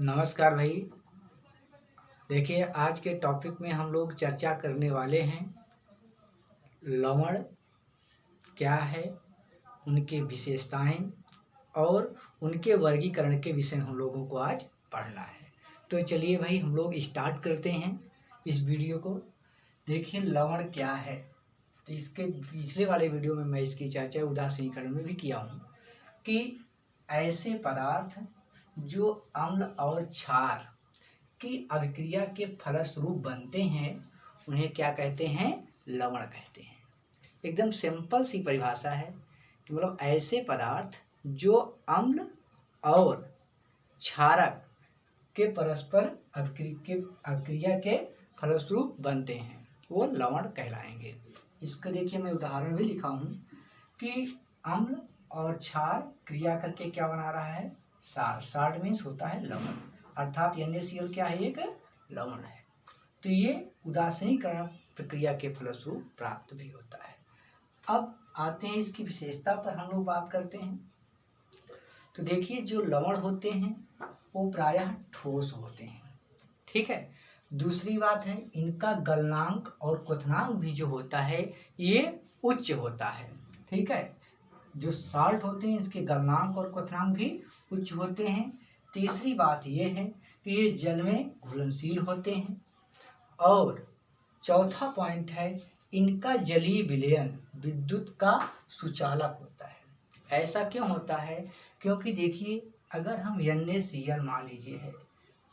नमस्कार भाई। देखिए, आज के टॉपिक में हम लोग चर्चा करने वाले हैं लवण क्या है, उनके विशेषताएं और उनके वर्गीकरण के विषय में हम लोगों को आज पढ़ना है। तो चलिए भाई, हम लोग स्टार्ट करते हैं इस वीडियो को। देखिए, लवण क्या है, तो इसके पिछले वाले वीडियो में मैं इसकी चर्चा उदासीनीकरण में भी किया हूँ कि ऐसे पदार्थ जो अम्ल और क्षार की अभिक्रिया के फलस्वरूप बनते हैं उन्हें क्या कहते हैं? लवण कहते हैं। एकदम सिंपल सी परिभाषा है कि मतलब ऐसे पदार्थ जो अम्ल और क्षारक के परस्पर अभिक्रिया के फलस्वरूप बनते हैं वो लवण कहलाएंगे। इसको देखिए, मैं उदाहरण भी लिखा हूँ कि अम्ल और क्षार क्रिया करके क्या बना रहा है? साल्ट। साल्ट मीन्स होता है लवण, अर्थात NaCl क्या है? एक लवण है। तो ये उदासीनीकरण प्रक्रिया के फलस्वरूप प्राप्त भी होता है। अब आते हैं इसकी विशेषता पर, हम लोग बात करते हैं। तो देखिए, जो लवण होते हैं वो प्रायः ठोस होते हैं, ठीक है। दूसरी बात है, इनका गलनांक और क्वथनांक भी जो होता है ये उच्च होता है, ठीक है। जो साल्ट होते हैं इसके गलनांक और क्वथनांक भी उच्च होते हैं। तीसरी बात ये है कि ये जल में घुलनशील होते हैं। और चौथा पॉइंट है, इनका जलीय विलयन विद्युत का सुचालक होता है। ऐसा क्यों होता है? क्योंकि देखिए, अगर हम NaCl मान लीजिए है,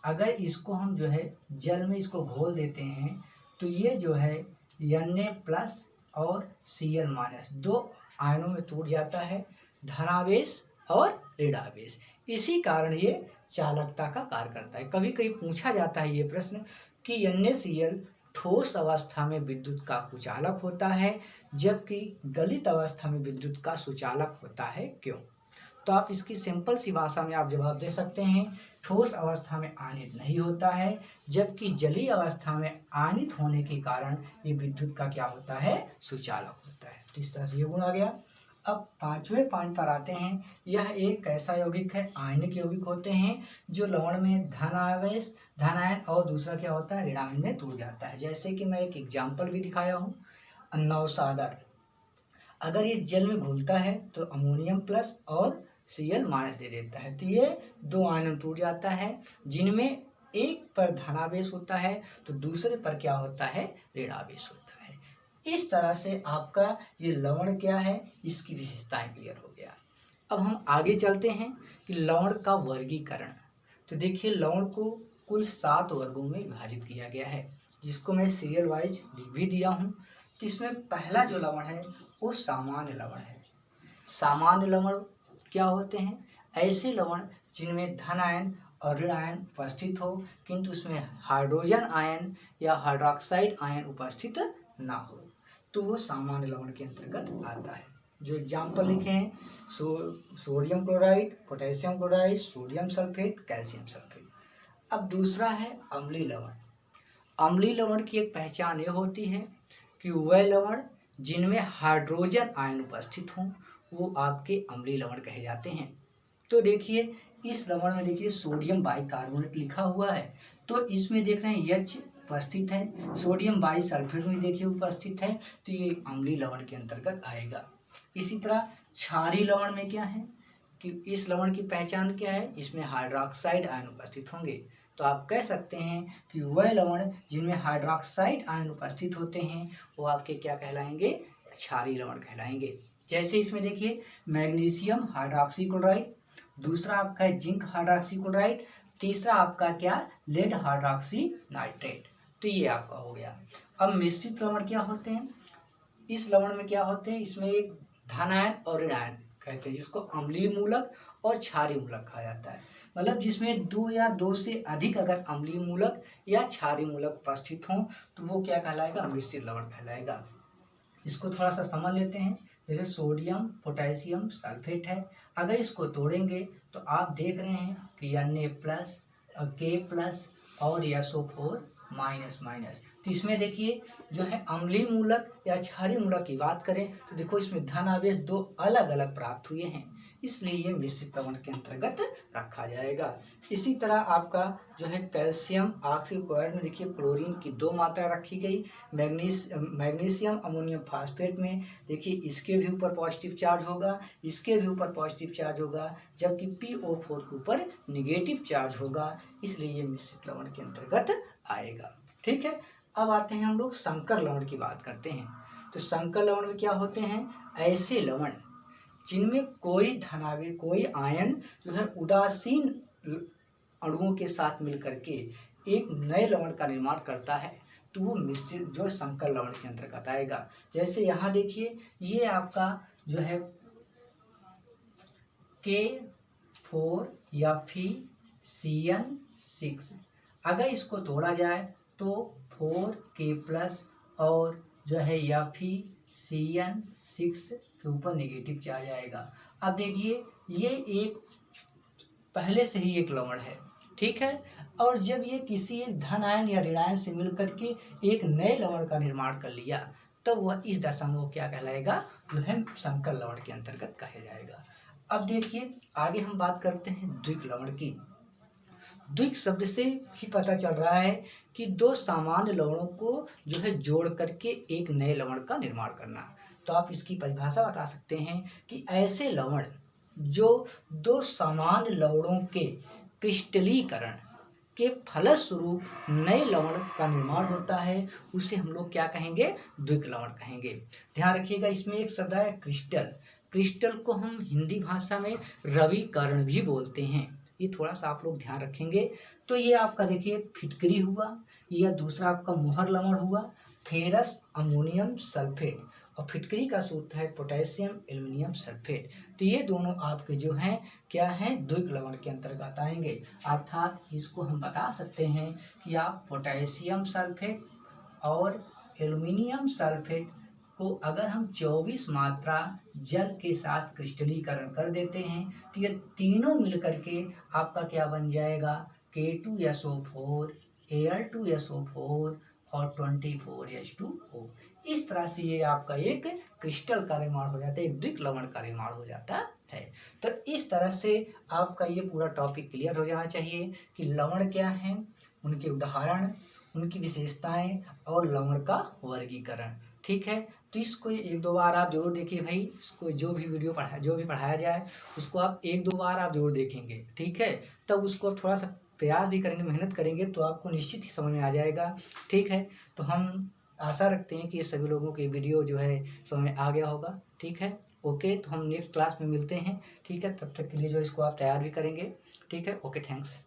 अगर इसको हम जो है जल में इसको घोल देते हैं तो ये जो है Na+ और Cl- दो आयनों में टूट जाता है, धनावेश और ऋणावेश। इसी कारण ये चालकता का कार्य करता है। कभी कभी पूछा जाता है ये प्रश्न कि NaCl ठोस अवस्था में विद्युत का कुचालक होता है जबकि गलित अवस्था में विद्युत का सुचालक होता है, क्यों? तो आप इसकी सिंपल सी भाषा में आप जवाब दे सकते हैं, ठोस अवस्था में आयनित नहीं होता है जबकि जलीय अवस्था में आयनित होने के कारण ये विद्युत का क्या होता है? सुचालक होता है। तो इस तरह से ये गुण आ गया। अब पांचवें पॉइंट पर आते हैं। यह एक कैसा यौगिक है? आयनिक यौगिक होते हैं जो लवण में धनावेश धनायन और दूसरा क्या होता है? ऋणायन में टूट जाता है। जैसे कि मैं एक एग्जाम्पल भी दिखाया हूँ, नौसादर। अगर ये जल में घुलता है तो अमोनियम+ और Cl- दे देता है, तो ये दो आयन टूट जाता है जिनमें एक पर धनावेश होता है तो दूसरे पर क्या होता है? ऋणावेश होता है। इस तरह से आपका ये लवण क्या है, इसकी विशेषताएं क्लियर हो गया। अब हम आगे चलते हैं कि लवण का वर्गीकरण। तो देखिए, लवण को कुल 7 वर्गों में विभाजित किया गया है, जिसको मैं सीरियल वाइज लिख भी दिया हूँ। तो इसमें पहला जो लवण है वो सामान्य लवण है। सामान्य लवण क्या होते हैं? ऐसे लवण जिनमें धन आयन और ऋण आयन उपस्थित हो किंतु उसमें हाइड्रोजन आयन या हाइड्रोक्साइड आयन उपस्थित ना हो, तो वो सामान्य लवण के अंतर्गत आता है। जो एग्जाम्पल लिखे हैं, sodium chloride, potassium chloride, sodium sulphate, calcium sulphate. अब दूसरा है अम्लीय लवण। अम्लीय लवण की एक पहचान ये होती है कि वह लवण जिनमें हाइड्रोजन आयन उपस्थित हों वो आपके अम्लीय लवण कहे जाते हैं। तो देखिए, इस लवण में देखिए सोडियम बाइकार्बोनेट लिखा हुआ है, तो इसमें देख रहे हैं H उपस्थित है, सोडियम बाइसल्फेट में देखिए उपस्थित है, तो ये अम्लीय लवण के अंतर्गत आएगा। इसी तरह क्षारीय लवण में क्या है कि इस लवण की पहचान क्या है? इसमें हाइड्रोक्साइड आयन उपस्थित होंगे, तो आप कह सकते हैं कि वह लवण जिनमें हाइड्रोक्साइड आयन उपस्थित होते हैं वो आपके क्या कहलाएंगे? क्षारीय लवण कहलाएंगे। जैसे इसमें देखिए, मैग्नीशियम हाइड्रोक्सी क्लोराइड, दूसरा आपका है जिंक हाइड्रोक्सी क्लोराइड, तीसरा आपका क्या? Lead hydroxy nitrate. तो ये आपका हो गया। अब मिश्रित लवण क्या होते हैं? इस लवण में क्या होते हैं? इसमें एक धन आयन और ऋण आयन कहते हैं, जिसको अम्लीय मूलक और क्षारीय मूलक कहा जाता है। मतलब जिसमें दो या दो से अधिक अगर अम्लीय मूलक या क्षारीय मूलक उपस्थित हों तो वो क्या कहलाएगा? मिश्रित लवण कहलाएगा। इसको थोड़ा सा समझ लेते हैं। जैसे सोडियम पोटेशियम सल्फेट है, अगर इसको तोड़ेंगे तो आप देख रहे हैं कि Na+ K+ और SO4- तो इसमें देखिए जो है अम्लीय मूलक या क्षारीय मूलक की बात करें तो देखो इसमें धन आवेश दो अलग अलग प्राप्त हुए हैं, इसलिए ये मिश्रित लवण के अंतर्गत रखा जाएगा। इसी तरह आपका जो है कैल्शियम ऑक्सीक्लोराइड में देखिए क्लोरीन की 2 मात्रा रखी गई। मैग्नीशियम अमोनियम फास्फेट में देखिए इसके भी ऊपर पॉजिटिव चार्ज होगा, इसके भी ऊपर पॉजिटिव चार्ज होगा, जबकि PO4 के ऊपर निगेटिव चार्ज होगा, इसलिए ये मिश्रित लवण के अंतर्गत आएगा। ठीक है, अब आते हैं हम लोग संकर लवण की बात करते हैं। तो संकर लवण में क्या होते हैं, ऐसे लवण जिनमें कोई धनावेश कोई आयन जो है उदासीन अणुओं के साथ मिलकर के एक नए लवण का निर्माण करता है, तो वो मिश्रित जो संकर लवण के अंतर्गत आएगा। जैसे यहाँ देखिए ये आपका जो है K4 या फिर CN6, अगर इसको तोड़ा जाए तो 4K+ और जो है या फिर CN6 के ऊपर नेगेटिव चार्ज आएगा। अब देखिए ये एक पहले से ही एक लवण है, ठीक है, और जब ये किसी एक धन आयन या ऋण आयन से मिलकर के एक नए लवण का निर्माण कर लिया, तो वह इस दशा में वो क्या कहलाएगा, जो है संकर लवण के अंतर्गत कहा जाएगा। अब देखिए आगे हम बात करते हैं द्विक लवण की। द्विक शब्द से ही पता चल रहा है कि दो सामान्य लवणों को जो है जोड़ करके एक नए लवण का निर्माण करना। तो आप इसकी परिभाषा बता सकते हैं कि ऐसे लवण जो दो सामान्य लवणों के क्रिस्टलीकरण के फलस्वरूप नए लवण का निर्माण होता है, उसे हम लोग क्या कहेंगे, द्विक लवण कहेंगे। ध्यान रखिएगा इसमें एक शब्द है क्रिस्टल। क्रिस्टल को हम हिंदी भाषा में रविकर्ण भी बोलते हैं, ये थोड़ा सा आप लोग ध्यान रखेंगे। तो ये आपका देखिए फिटकरी हुआ, या दूसरा आपका मोहर लवण हुआ फेरस अमोनियम सल्फेट, और फिटकरी का सूत्र है पोटेशियम एल्युमिनियम सल्फेट। तो ये दोनों आपके जो हैं क्या हैं, द्विक लवण के अंतर्गत आएंगे। अर्थात इसको हम बता सकते हैं कि आप पोटेशियम सल्फेट और एल्युमिनियम सल्फेट को अगर हम 24 मात्रा जल के साथ क्रिस्टलीकरण कर देते हैं, तो ये तीनों मिलकर के आपका क्या बन जाएगा, K2SO4 Al2SO4 और 24H2O। इस तरह से ये आपका एक क्रिस्टल का निर्माण हो जाता है, एक द्विक लवण का निर्माण हो जाता है। तो इस तरह से आपका ये पूरा टॉपिक क्लियर हो जाना चाहिए कि लवण क्या है, उनके उदाहरण, उनकी विशेषताएं और लवण का वर्गीकरण। ठीक है, तो इसको 1-2 बार आप जरूर देखिए भाई, इसको जो भी पढ़ाया जाए उसको आप 1-2 बार आप जरूर देखेंगे, ठीक है, तब उसको आप थोड़ा सा प्रयास भी करेंगे, मेहनत करेंगे तो आपको निश्चित ही समझ में आ जाएगा। ठीक है, तो हम आशा रखते हैं कि ये सभी लोगों के वीडियो जो है समझ में आ गया होगा। ठीक है, ओके, तो हम नेक्स्ट क्लास में मिलते हैं। ठीक है, तब तक के लिए जो इसको आप तैयार भी करेंगे। ठीक है, ओके, थैंक्स।